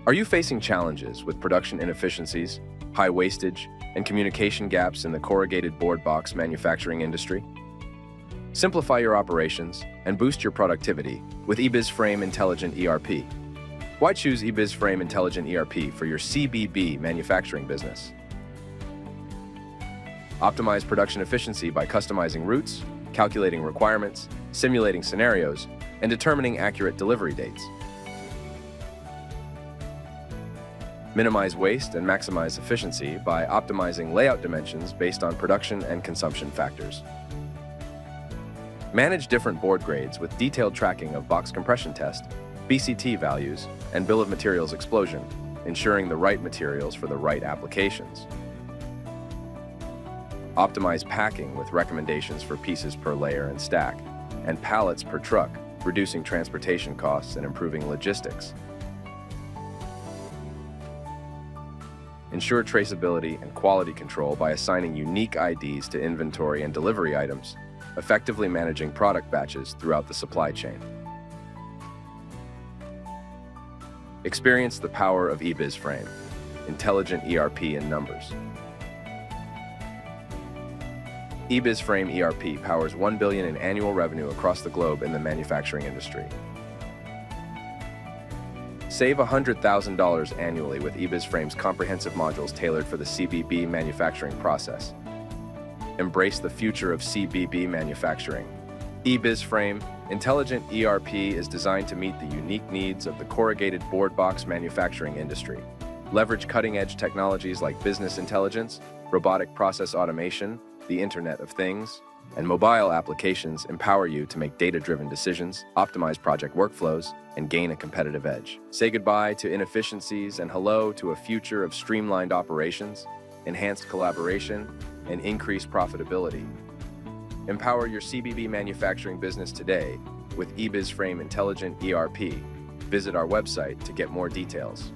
Are you facing challenges with production inefficiencies, high wastage, and communication gaps in the corrugated board box manufacturing industry? Simplify your operations and boost your productivity with ebizframe Intelligent ERP. Why choose ebizframe Intelligent ERP for your CBB manufacturing business? Optimize production efficiency by customizing routes, calculating requirements, simulating scenarios, and determining accurate delivery dates. Minimize waste and maximize efficiency by optimizing layout dimensions based on production and consumption factors. Manage different board grades with detailed tracking of box compression test, BCT values, and bill of materials explosion, ensuring the right materials for the right applications. Optimize packing with recommendations for pieces per layer and stack, and pallets per truck, reducing transportation costs and improving logistics. Ensure traceability and quality control by assigning unique IDs to inventory and delivery items, effectively managing product batches throughout the supply chain. Experience the power of ebizframe, Intelligent ERP in numbers. ebizframe ERP powers $1 billion in annual revenue across the globe in the manufacturing industry. Save $100,000 annually with ebizframe's comprehensive modules tailored for the CBB manufacturing process. Embrace the future of CBB manufacturing. ebizframe Intelligent ERP is designed to meet the unique needs of the corrugated board box manufacturing industry. Leverage cutting-edge technologies like business intelligence, robotic process automation, the Internet of Things, and mobile applications empower you to make data-driven decisions, optimize project workflows, and gain a competitive edge. Say goodbye to inefficiencies and hello to a future of streamlined operations, enhanced collaboration, and increased profitability. Empower your CBB manufacturing business today with ebizframe Intelligent ERP. Visit our website to get more details.